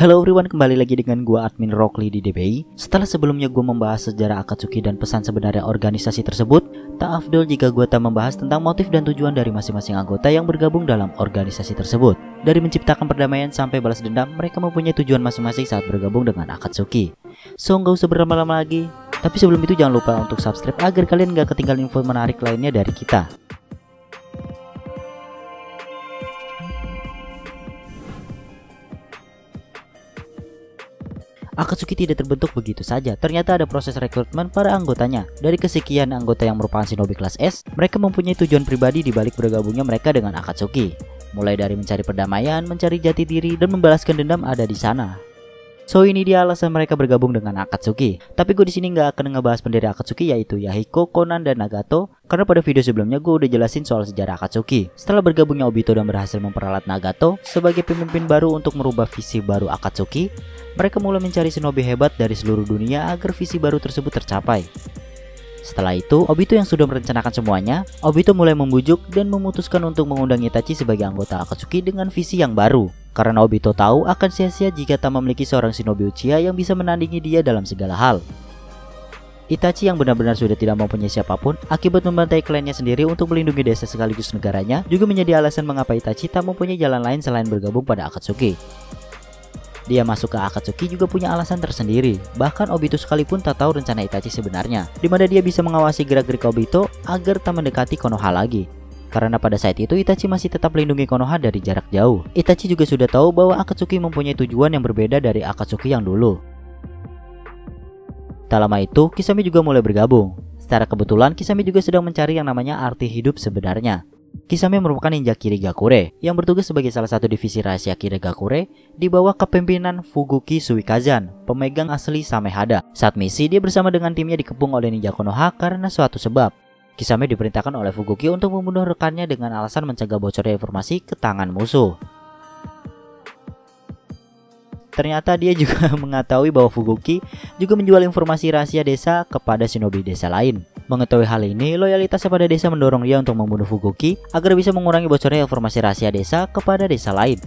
Halo everyone, kembali lagi dengan gua admin Rockly di DBI. Setelah sebelumnya gua membahas sejarah Akatsuki dan pesan sebenarnya organisasi tersebut, tak afdol jika gua tak membahas tentang motif dan tujuan dari masing-masing anggota yang bergabung dalam organisasi tersebut. Dari menciptakan perdamaian sampai balas dendam, mereka mempunyai tujuan masing-masing saat bergabung dengan Akatsuki. So, nggak usah berlama-lama lagi. Tapi sebelum itu jangan lupa untuk subscribe agar kalian nggak ketinggalan info menarik lainnya dari kita. Akatsuki tidak terbentuk begitu saja. Ternyata ada proses rekrutmen para anggotanya. Dari kesekian anggota yang merupakan shinobi kelas S, mereka mempunyai tujuan pribadi di balik bergabungnya mereka dengan Akatsuki. Mulai dari mencari perdamaian, mencari jati diri, dan membalaskan dendam ada di sana. So, ini dia alasan mereka bergabung dengan Akatsuki. Tapi gue di sini nggak akan ngebahas pendiri Akatsuki yaitu Yahiko, Konan, dan Nagato, karena pada video sebelumnya gue udah jelasin soal sejarah Akatsuki. Setelah bergabungnya Obito dan berhasil memperalat Nagato sebagai pemimpin baru untuk merubah visi baru Akatsuki, mereka mulai mencari shinobi hebat dari seluruh dunia agar visi baru tersebut tercapai. Setelah itu, Obito yang sudah merencanakan semuanya, Obito mulai membujuk dan memutuskan untuk mengundang Itachi sebagai anggota Akatsuki dengan visi yang baru. Karena Obito tahu akan sia-sia jika tak memiliki seorang shinobi Uchiha yang bisa menandingi dia dalam segala hal. Itachi yang benar-benar sudah tidak mempunyai siapapun akibat membantai kliennya sendiri untuk melindungi desa sekaligus negaranya juga menjadi alasan mengapa Itachi tak mempunyai jalan lain selain bergabung pada Akatsuki. Dia masuk ke Akatsuki juga punya alasan tersendiri. Bahkan Obito sekalipun tak tahu rencana Itachi sebenarnya, di mana dia bisa mengawasi gerak-gerik Obito agar tak mendekati Konoha lagi. Karena pada saat itu Itachi masih tetap melindungi Konoha dari jarak jauh. Itachi juga sudah tahu bahwa Akatsuki mempunyai tujuan yang berbeda dari Akatsuki yang dulu. Tak lama itu, Kisame juga mulai bergabung. Secara kebetulan, Kisame juga sedang mencari yang namanya arti hidup sebenarnya. Kisame merupakan ninja Kirigakure yang bertugas sebagai salah satu divisi rahasia Kirigakure di bawah kepemimpinan Fuguki Suikazan, pemegang asli Samehada. Saat misi, dia bersama dengan timnya dikepung oleh ninja Konoha karena suatu sebab. Kisame diperintahkan oleh Fuguki untuk membunuh rekannya dengan alasan mencegah bocornya informasi ke tangan musuh. Ternyata dia juga mengetahui bahwa Fuguki juga menjual informasi rahasia desa kepada shinobi desa lain. Mengetahui hal ini, loyalitasnya pada desa mendorong dia untuk membunuh Fuguki agar bisa mengurangi bocornya informasi rahasia desa kepada desa lain.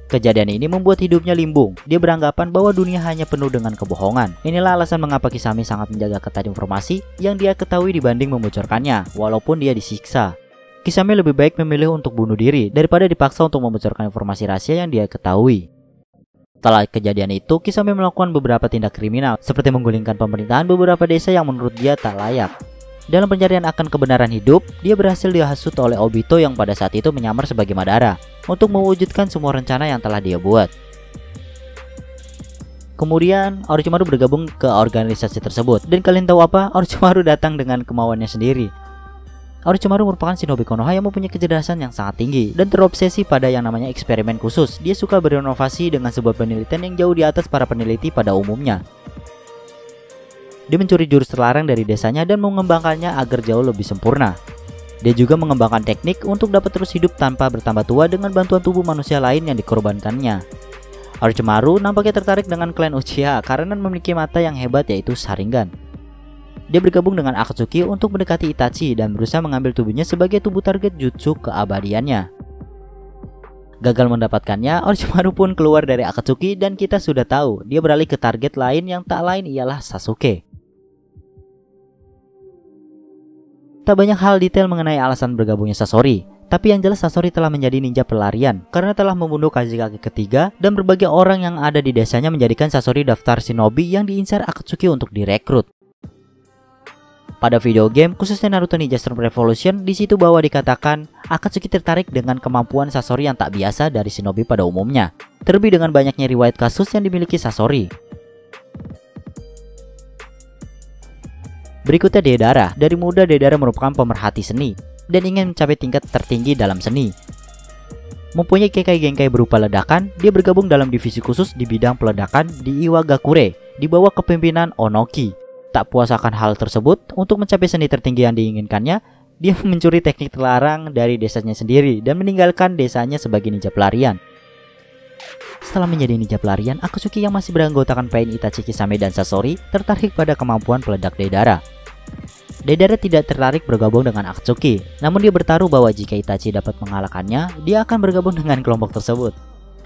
Kejadian ini membuat hidupnya limbung. Dia beranggapan bahwa dunia hanya penuh dengan kebohongan. Inilah alasan mengapa Kisame sangat menjaga ketat informasi yang dia ketahui dibanding membocorkannya, walaupun dia disiksa. Kisame lebih baik memilih untuk bunuh diri daripada dipaksa untuk membocorkan informasi rahasia yang dia ketahui. Setelah kejadian itu, Kisame melakukan beberapa tindak kriminal, seperti menggulingkan pemerintahan beberapa desa yang menurut dia tak layak. Dalam pencarian akan kebenaran hidup, dia berhasil dihasut oleh Obito yang pada saat itu menyamar sebagai Madara untuk mewujudkan semua rencana yang telah dia buat. Kemudian, Orochimaru bergabung ke organisasi tersebut. Dan kalian tahu apa? Orochimaru datang dengan kemauannya sendiri. Orochimaru merupakan shinobi Konoha yang mempunyai kecerdasan yang sangat tinggi dan terobsesi pada yang namanya eksperimen khusus. Dia suka berinovasi dengan sebuah penelitian yang jauh di atas para peneliti pada umumnya. Dia mencuri jurus terlarang dari desanya dan mengembangkannya agar jauh lebih sempurna. Dia juga mengembangkan teknik untuk dapat terus hidup tanpa bertambah tua dengan bantuan tubuh manusia lain yang dikorbankannya. Orochimaru nampaknya tertarik dengan klan Uchiha karena memiliki mata yang hebat yaitu Sharingan. Dia bergabung dengan Akatsuki untuk mendekati Itachi dan berusaha mengambil tubuhnya sebagai tubuh target jutsu keabadiannya. Gagal mendapatkannya, Orochimaru pun keluar dari Akatsuki dan kita sudah tahu dia beralih ke target lain yang tak lain ialah Sasuke. Tak banyak hal detail mengenai alasan bergabungnya Sasori, tapi yang jelas Sasori telah menjadi ninja pelarian karena telah membunuh Kazekage ketiga dan berbagai orang yang ada di desanya menjadikan Sasori daftar shinobi yang diincar Akatsuki untuk direkrut. Pada video game, khususnya Naruto Ninja Storm Revolution, di situ bahwa dikatakan Akatsuki tertarik dengan kemampuan Sasori yang tak biasa dari shinobi pada umumnya, terlebih dengan banyaknya riwayat kasus yang dimiliki Sasori. Berikutnya Deidara. Dari muda Deidara merupakan pemerhati seni dan ingin mencapai tingkat tertinggi dalam seni. Mempunyai Kekai Genkai berupa ledakan, dia bergabung dalam divisi khusus di bidang peledakan di Iwagakure di bawah kepemimpinan Onoki. Tak puas akan hal tersebut, untuk mencapai seni tertinggi yang diinginkannya, dia mencuri teknik terlarang dari desanya sendiri dan meninggalkan desanya sebagai ninja pelarian. Setelah menjadi ninja pelarian, Akatsuki yang masih beranggotakan Pain, Itachi, Kisame, dan Sasori tertarik pada kemampuan peledak Deidara. Deidara tidak tertarik bergabung dengan Akatsuki, namun dia bertaruh bahwa jika Itachi dapat mengalahkannya, dia akan bergabung dengan kelompok tersebut.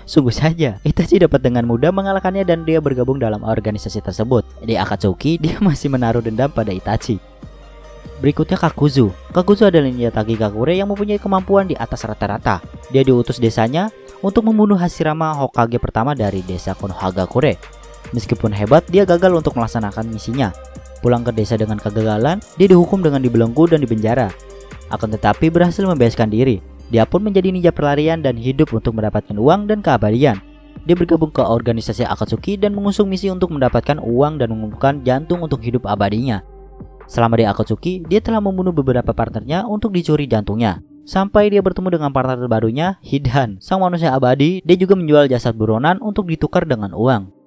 Sungguh saja, Itachi dapat dengan mudah mengalahkannya dan dia bergabung dalam organisasi tersebut. Di Akatsuki, dia masih menaruh dendam pada Itachi. Berikutnya Kakuzu. Kakuzu adalah ninja Tagikakure yang mempunyai kemampuan di atas rata-rata. Dia diutus desanya untuk membunuh Hashirama Hokage pertama dari desa Konohagakure. Meskipun hebat, dia gagal untuk melaksanakan misinya. Pulang ke desa dengan kegagalan, dia dihukum dengan dibelenggu dan dipenjara. Akan tetapi berhasil membebaskan diri. Dia pun menjadi ninja pelarian dan hidup untuk mendapatkan uang dan keabadian. Dia bergabung ke organisasi Akatsuki dan mengusung misi untuk mendapatkan uang dan mengumpulkan jantung untuk hidup abadinya. Selama di Akatsuki, dia telah membunuh beberapa partnernya untuk dicuri jantungnya. Sampai dia bertemu dengan partner terbarunya, Hidan, sang manusia abadi. Dia juga menjual jasad buronan untuk ditukar dengan uang.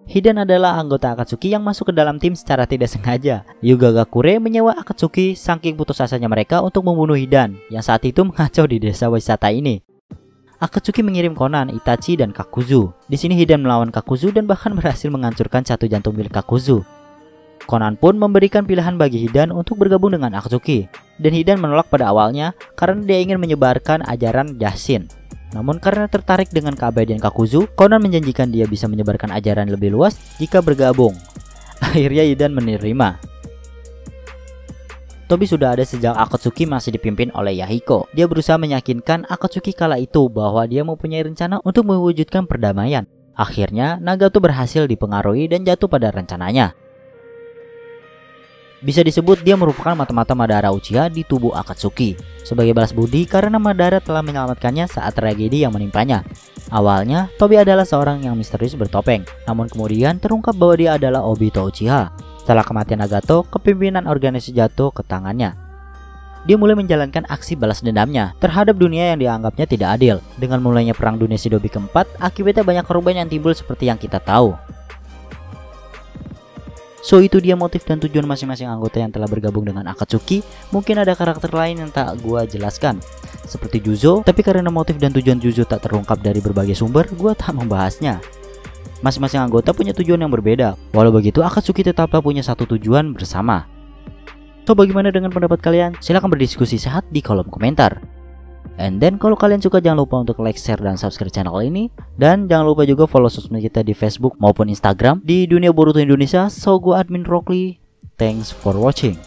Hidan adalah anggota Akatsuki yang masuk ke dalam tim secara tidak sengaja. Yuga Gakure menyewa Akatsuki saking putus asanya mereka untuk membunuh Hidan yang saat itu mengacau di desa wisata ini. Akatsuki mengirim Konan, Itachi, dan Kakuzu. Di sini Hidan melawan Kakuzu dan bahkan berhasil menghancurkan satu jantung milik Kakuzu. Konan pun memberikan pilihan bagi Hidan untuk bergabung dengan Akatsuki. Dan Hidan menolak pada awalnya karena dia ingin menyebarkan ajaran Jashin. Namun karena tertarik dengan keabadian Kakuzu, Konan menjanjikan dia bisa menyebarkan ajaran lebih luas jika bergabung. Akhirnya Hidan menerima. Tobi sudah ada sejak Akatsuki masih dipimpin oleh Yahiko. Dia berusaha meyakinkan Akatsuki kala itu bahwa dia mempunyai rencana untuk mewujudkan perdamaian. Akhirnya Nagato berhasil dipengaruhi dan jatuh pada rencananya. Bisa disebut dia merupakan mata-mata Madara Uchiha di tubuh Akatsuki. Sebagai balas budi karena Madara telah menyelamatkannya saat tragedi yang menimpanya. Awalnya, Tobi adalah seorang yang misterius bertopeng. Namun kemudian terungkap bahwa dia adalah Obito Uchiha. Setelah kematian Nagato, kepemimpinan organisasi jatuh ke tangannya. Dia mulai menjalankan aksi balas dendamnya terhadap dunia yang dianggapnya tidak adil. Dengan mulainya Perang Dunia Shinobi keempat, akibatnya banyak korban yang timbul seperti yang kita tahu. So itu dia motif dan tujuan masing-masing anggota yang telah bergabung dengan Akatsuki. Mungkin ada karakter lain yang tak gua jelaskan, seperti Juzo, tapi karena motif dan tujuan Juzo tak terungkap dari berbagai sumber, gua tak membahasnya. Masing-masing anggota punya tujuan yang berbeda. Walau begitu, Akatsuki tetaplah punya satu tujuan bersama. So bagaimana dengan pendapat kalian? Silahkan berdiskusi sehat di kolom komentar. And then kalau kalian suka jangan lupa untuk like, share, dan subscribe channel ini. Dan jangan lupa juga follow sosmed kita di Facebook maupun Instagram di Dunia Boruto Indonesia. So gua admin Rockly. Thanks for watching.